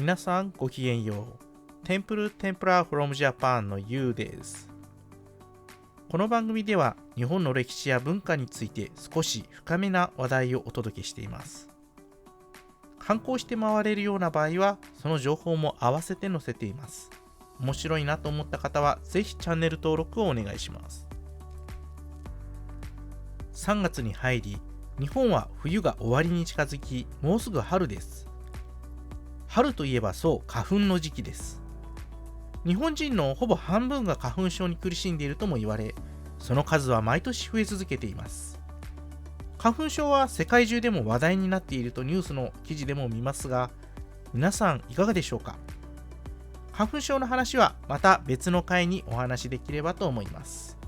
皆さんごきげんよう。テンプルテンプラ from Japan のゆうです。この番組では日本の歴史や文化について少し深めな話題をお届けしています。観光して回れるような場合はその情報も合わせて載せています。面白いなと思った方はぜひチャンネル登録をお願いします。3月に入り、日本は冬が終わりに近づき、もうすぐ春です。春といえばそう、花粉の時期です。日本人のほぼ半分が花粉症に苦しんでいるとも言われ、その数は毎年増え続けています。花粉症は世界中でも話題になっているとニュースの記事でも見ますが、皆さんいかがでしょうか。花粉症の話はまた別の回にお話しできればと思います。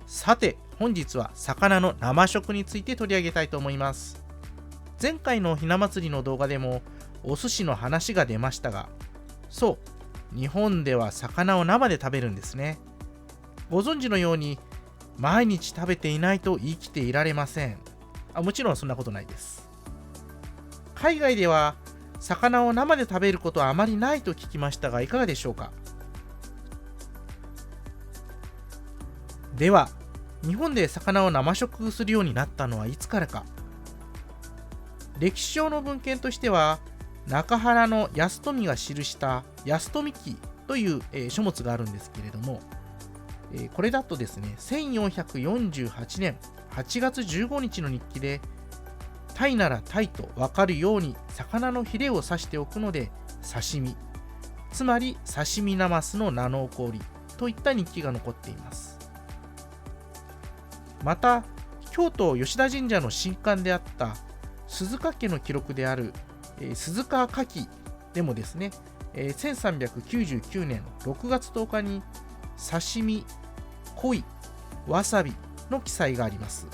さて、本日は魚の生食について取り上げたいと思います。前回のひな祭りの動画でもお寿司の話が出ましたが、そう、日本では魚を生で食べるんですね。ご存知のように毎日食べていないと生きていられません。もちろんそんなことないです。海外では魚を生で食べることはあまりないと聞きましたが、いかがでしょうか。では、日本で魚を生食するようになったのはいつからか。歴史上の文献としては、中原の安富が記した安富記という、書物があるんですけれども、これだとですね、1448年8月15日の日記で、タイならタイと分かるように魚のヒレを刺しておくので刺身、つまり刺身なますの名の起こりといった日記が残っています。また、京都吉田神社の神官であった鈴鹿家の記録である、鈴鹿家記でもですね、1399年6月10日に刺身、鯉、わさびの記載があります。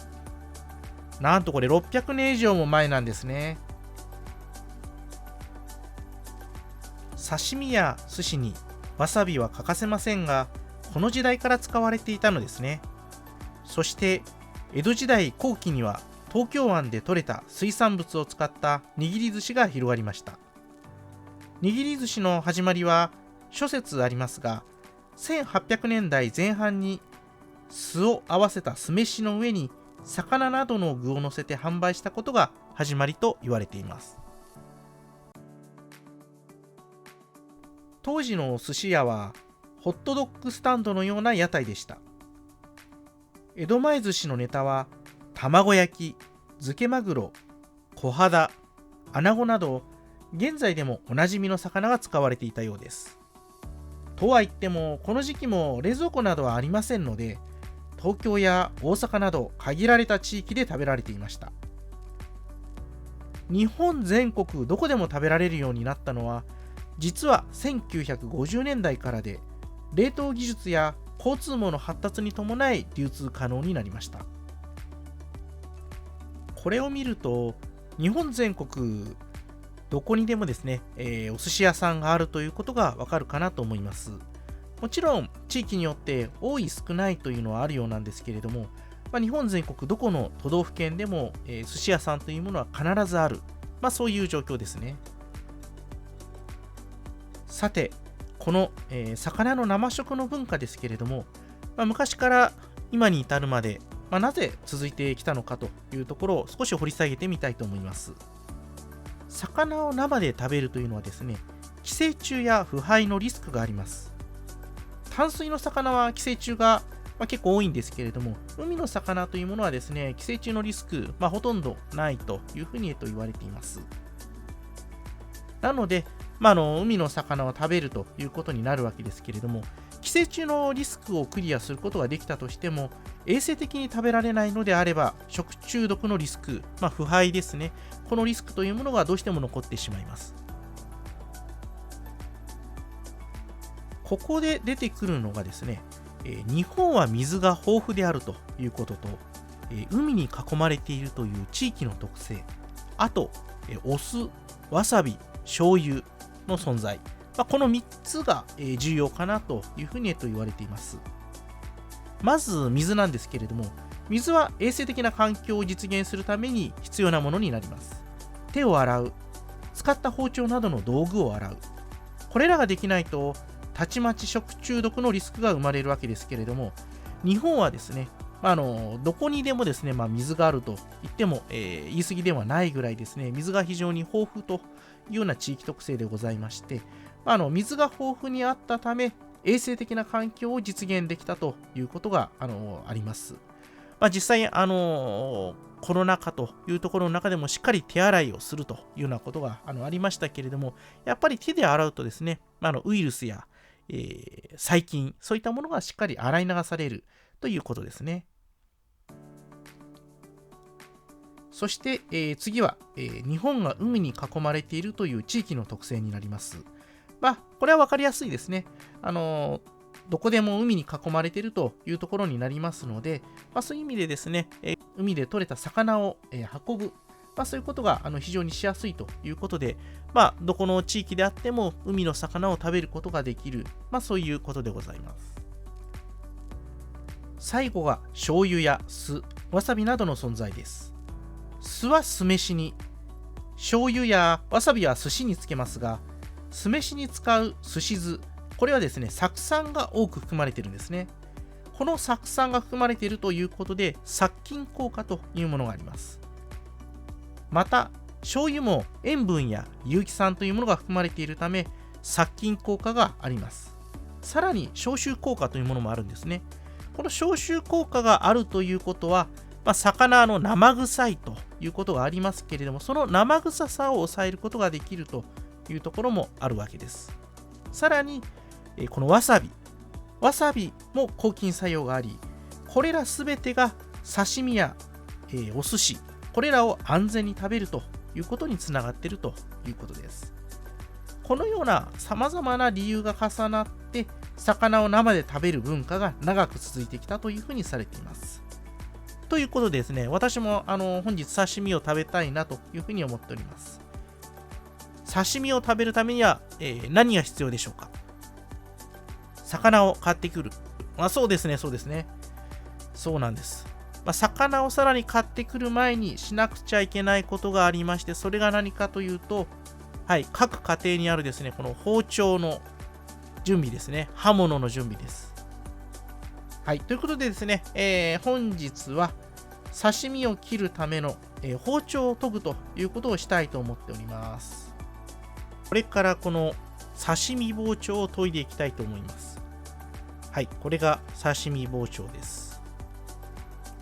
なんとこれ600年以上も前なんですね。刺身や寿司にわさびは欠かせませんが、この時代から使われていたのですね。そして江戸時代後期には東京湾で採れた水産物を使った握り寿司が広がりました。握り寿司の始まりは諸説ありますが、1800年代前半に酢を合わせた酢飯の上に魚などの具を乗せて販売したことが始まりと言われています。当時の寿司屋はホットドッグスタンドのような屋台でした。江戸前寿司のネタは卵焼き、漬けマグロ、小肌、穴子など現在でもおなじみの魚が使われていたようです。とは言ってもこの時期も冷蔵庫などはありませんので、東京や大阪など限られた地域で食べられていました。日本全国どこでも食べられるようになったのは実は1950年代からで、冷凍技術や交通網の発達に伴い流通可能になりました。これを見ると日本全国どこにでもですね、お寿司屋さんがあるということがわかるかなと思います。もちろん地域によって多い少ないというのはあるようなんですけれども、日本全国どこの都道府県でも、寿司屋さんというものは必ずある、そういう状況ですね。さて、この、魚の生食の文化ですけれども、昔から今に至るまで、なぜ続いてきたのかというところを少し掘り下げてみたいと思います。魚を生で食べるというのはですね、寄生虫や腐敗のリスクがあります。淡水の魚は寄生虫が、結構多いんですけれども、海の魚というものはですね、寄生虫のリスク、ほとんどないというふうに言われています。なので、海の魚を食べるということになるわけですけれども、寄生虫のリスクをクリアすることができたとしても、衛生的に食べられないのであれば、食中毒のリスク、腐敗ですね、このリスクというものがどうしても残ってしまいます。ここで出てくるのがですね、日本は水が豊富であるということと、海に囲まれているという地域の特性、あと、お酢、わさび、醤油の存在、この3つが重要かなというふうに言われています。まず水なんですけれども、水は衛生的な環境を実現するために必要なものになります。手を洗う、使使った包丁などの道具を洗う。これらができないと、たちまち食中毒のリスクが生まれるわけですけれども、日本はですね、どこにでもですね、水があると言っても、言い過ぎではないぐらいですね、水が非常に豊富というような地域特性でございまして、水が豊富にあったため、衛生的な環境を実現できたということがあります。実際、コロナ禍というところの中でもしっかり手洗いをするというようなことがありましたけれども、やっぱり手で洗うとですね、ウイルスや、細菌、そういったものがしっかり洗い流されるということですね。そして、次は、日本が海に囲まれているという地域の特性になります。これは分かりやすいですね。どこでも海に囲まれているというところになりますので、そういう意味でですね、海で採れた魚を、運ぶ、そういうことが非常にしやすいということで、どこの地域であっても海の魚を食べることができる、そういうことでございます。最後が醤油や酢、わさびなどの存在です。酢は酢飯に、醤油やわさびは寿司につけますが、酢飯に使う寿司酢、これはですね、酢酸が多く含まれているんですね。この酢酸が含まれているということで、殺菌効果というものがあります。また、醤油も塩分や有機酸というものが含まれているため、殺菌効果があります。さらに、消臭効果というものもあるんですね。この消臭効果があるということは、魚の生臭いということがありますけれども、その生臭さを抑えることができるというところもあるわけです。さらに、このわさびも抗菌作用があり、これらすべてが刺身や、お寿司、これらを安全に食べるということにつながっているということです。このような様々な理由が重なって、魚を生で食べる文化が長く続いてきたというふうにされています。ということでですね、私も本日刺身を食べたいなというふうに思っております。刺身を食べるためには、何が必要でしょうか。魚を買ってくる。そうですね。そうなんです。魚をさらに買ってくる前にしなくちゃいけないことがありまして、それが何かというと、各家庭にあるですね、この包丁の準備ですね。刃物の準備です。ということでですね、本日は刺身を切るための、包丁を研ぐということをしたいと思っております。これからこの刺身包丁を研いでいきたいと思います。これが刺身包丁です。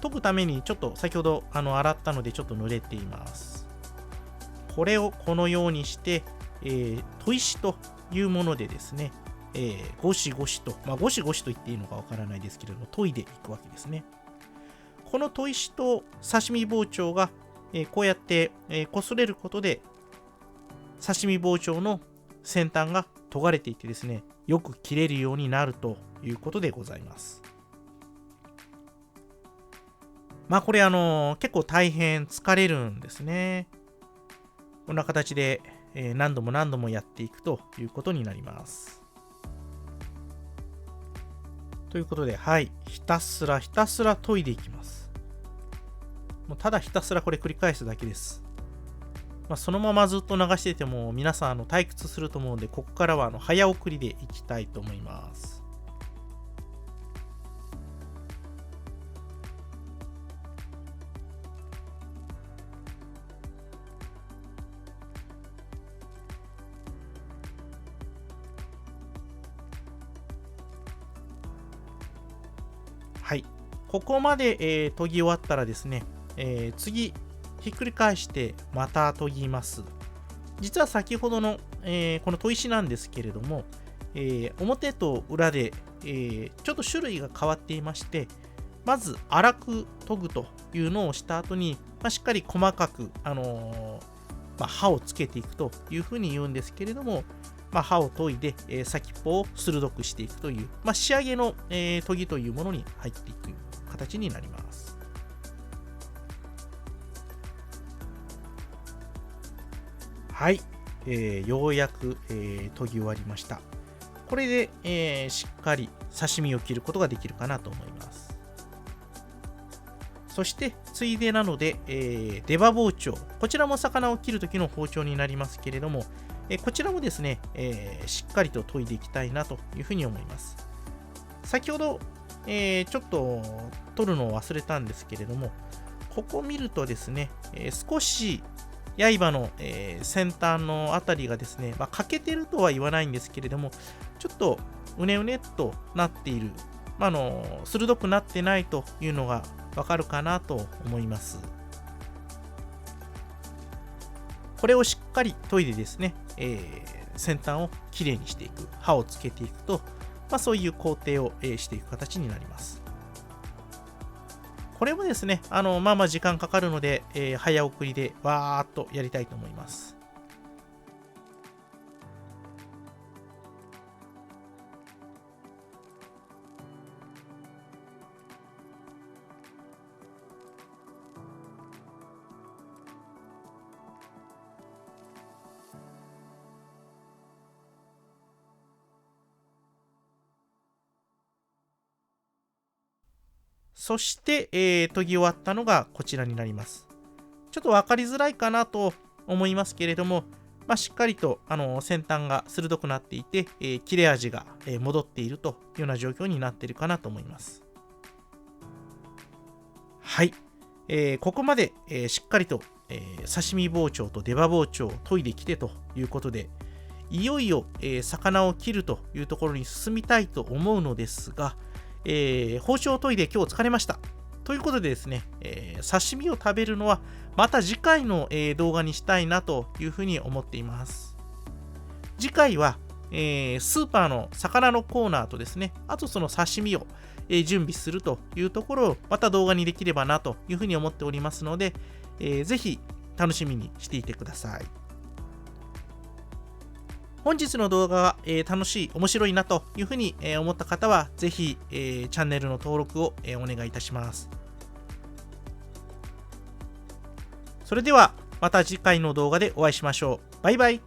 研ぐためにちょっと先ほど洗ったのでちょっと濡れています。これをこのようにして、砥石というものでですね、ゴシゴシと、ゴシゴシと言っていいのかわからないですけれども、研いでいくわけですね。この砥石と刺身包丁が、こうやって、擦れることで、刺身包丁の先端が研がれていてですね、よく切れるようになるということでございます。これ結構大変疲れるんですね。こんな形で、何度もやっていくということになります。ということで、ひたすら研いでいきます。もうただひたすらこれ繰り返すだけです。そのままずっと流していても皆さん退屈すると思うので、ここからは早送りでいきたいと思います。ここまで、研ぎ終わったらですね、次ひっくり返してまた研ぎます。実は先ほどの、この砥石なんですけれども、表と裏で、ちょっと種類が変わっていまして、まず粗く研ぐというのをした後に、しっかり細かく、刃をつけていくというふうに言うんですけれども、刃を研いで、先っぽを鋭くしていくという、仕上げの、研ぎというものに入っていく形になります。ようやく、研ぎ終わりました。これで、しっかり刺身を切ることができるかなと思います。そしてついでなので、出刃包丁。こちらも魚を切る時の包丁になりますけれども、こちらもですね、しっかりと研いでいきたいなというふうに思います。先ほど、ちょっと取るのを忘れたんですけれども、ここを見るとですね、少し刃の、先端のあたりがですね、欠けてるとは言わないんですけれども、ちょっとうねうねっとなっている、鋭くなってないというのがわかるかなと思います。これをしっかり研いでですね、先端をきれいにしていく、刃をつけていくと、そういう工程を、していく形になります。これもですね、時間かかるので、早送りでわーっとやりたいと思います。そして、研ぎ終わったのがこちらになります。ちょっと分かりづらいかなと思いますけれども、しっかりと先端が鋭くなっていて、切れ味が戻っているというような状況になっているかなと思います。はい。ここまで、しっかりと、刺身包丁と出刃包丁を研いできてということで、いよいよ、魚を切るというところに進みたいと思うのですが、包丁を研いで今日疲れました。ということでですね、刺身を食べるのはまた次回の、動画にしたいなというふうに思っています。次回は、スーパーの魚のコーナーとですね、あとその刺身を、準備するというところをまた動画にできればなというふうに思っておりますので、ぜひ楽しみにしていてください。本日の動画が、楽しい、面白いなというふうに、思った方は、ぜひ、チャンネルの登録を、お願いいたします。それでは、また次回の動画でお会いしましょう。バイバイ。